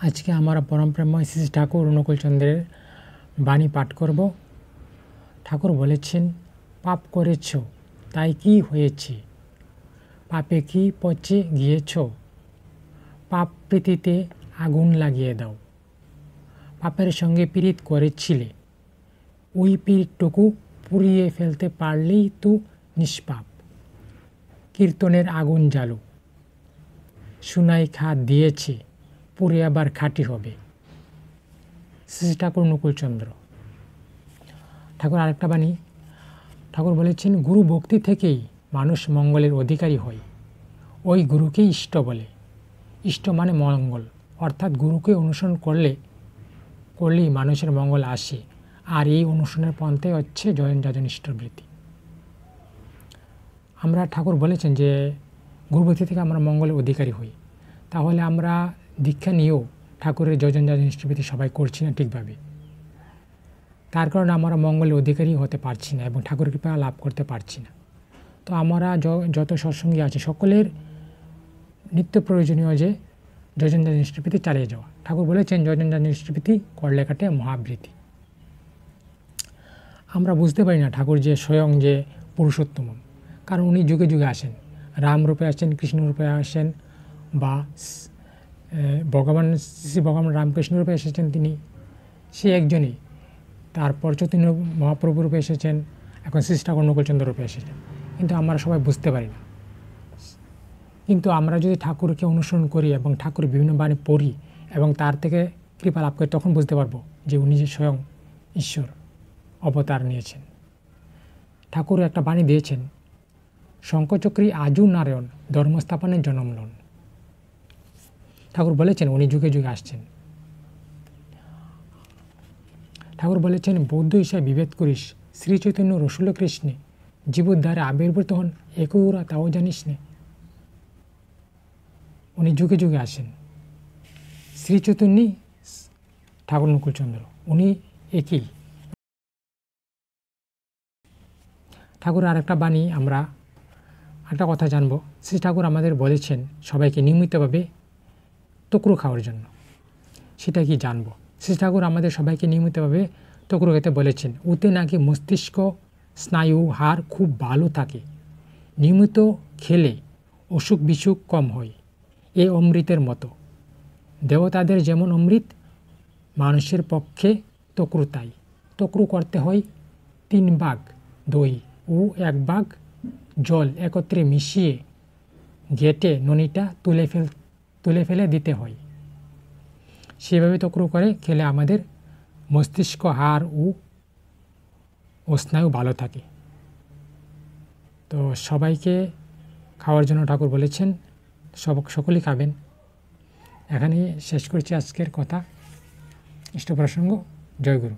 আজকে আমরা পরমপ্রেমময় শ্রী ঠাকুর অনুকূলচন্দ্রের বাণী পাঠ করব। ঠাকুর বলেছেন, পাপ করেছ তাই কি হয়েছে? পাপে কি পচে গিয়েছ? পাপ প্রীতিতে আগুন লাগিয়ে দাও। পাপের সঙ্গে পীড়িত করেছিলে, ওই পীড়িতটুকু পুড়িয়ে ফেলতে পারলেই তো নিষ্পাপ। কীর্তনের আগুন জ্বালো, সুনাই খাদ দিয়েছে, পুড়ে আবার খাঁটি হবে। শ্রী ঠাকুর অনুকূলচন্দ্র। ঠাকুর আরেকটা বাণী, ঠাকুর বলেছেন, গুরু ভক্তি থেকেই মানুষ মঙ্গলের অধিকারী হয়। ওই গুরুকেই ইষ্ট বলে। ইষ্ট মানে মঙ্গল, অর্থাৎ গুরুকে অনুসরণ করলেই মানুষের মঙ্গল আসে। আর এই অনুসরণের পন্থাই হচ্ছে জয়ন যাজন ইষ্টবৃত্তি। আমরা ঠাকুর বলেছেন যে গুরুভক্তি থেকে আমরা মঙ্গলের অধিকারী হই। তাহলে আমরা দীক্ষা নিয়েও ঠাকুরের যজন যাজন ইষ্টবৃত্তি সবাই করছি না ঠিকভাবে। তার কারণে আমরা মঙ্গলের অধিকারী হতে পারছি না এবং ঠাকুর কৃপা লাভ করতে পারছি না। তো আমরা যত সৎসঙ্গী আছে সকলের নিত্য প্রয়োজনীয় যে যজন যাজন ইষ্টবৃত্তি চালিয়ে যাওয়া। ঠাকুর বলেছেন, যজন যাজন ইষ্টবৃত্তি করলে কাটে মহাবৃত্তি। আমরা বুঝতে পারি না ঠাকুর যে স্বয়ং যে পুরুষোত্তম, কারণ উনি যুগে যুগে আসেন। রাম রূপে আসেন, কৃষ্ণ রূপে আসেন, বা শ্রী ভগবান রামকৃষ্ণ রূপে এসেছেন তিনি, সে একজনই। তারপর চৈতন্য মহাপ্রভু রূপে এসেছেন, এখন শ্রী ঠাকুর অনুকূলচন্দ্র রূপে এসেছেন। কিন্তু আমরা সবাই বুঝতে পারি না। কিন্তু আমরা যদি ঠাকুরকে অনুসরণ করি এবং ঠাকুর বিভিন্ন বাণী পড়ি এবং তার থেকে কৃপা লাভ করি, তখন বুঝতে পারবো যে উনি যে স্বয়ং ঈশ্বর অবতার নিয়েছেন। ঠাকুর একটা বাণী দিয়েছেন, শঙ্খচক্রী আজু নারায়ণ ধর্মস্থাপনের জনম লন। ঠাকুর বলেছেন উনি যুগে যুগে আসছেন। ঠাকুর বলেছেন, বৌদ্ধ হিসাবে বিভেদ করিস, শ্রী চৈতন্য রসুল কৃষ্ণে জীবোদ্ধারে আবির্ভূত হন, একই ওরা তাও জানিস নে। উনি যুগে যুগে আসেন। শ্রী চৈতন্যই ঠাকুর অনুকূলচন্দ্র, উনি একই। ঠাকুর আরেকটা বাণী আমরা একটা কথা জানবো। শ্রী ঠাকুর আমাদের বলেছেন সবাইকে নিয়মিতভাবে তক্রু খাওয়ার জন্য। সেটা কি জানবো। শ্রী ঠাকুর আমাদের সবাইকে নিয়মিতভাবে তক্রু খেতে বলেছেন। ওতে নাকি মস্তিষ্ক স্নায়ু হাড় খুব ভালো থাকে। নিয়মিত খেলে অসুখ বিসুখ কম হয়। এ অমৃতের মতো। দেবতাদের যেমন অমৃত, মানুষের পক্ষে তক্রু তাই। তক্রু করতে হয় 3 ভাগ দই ও 1 ভাগ জল একত্রে মিশিয়ে ঘেটে ননিটা তুলে ফেলে দিতে হয়। সেভাবে তক্রু করে খেলে আমাদের মস্তিষ্ক হাড় ও স্নায়ু ভালো থাকে। তো সবাইকে খাওয়ার জন্য ঠাকুর বলেছেন, সকলেই খাবেন। এখানেই শেষ করছি আজকের কথা। ইষ্ট প্রসঙ্গ। জয় গুরু।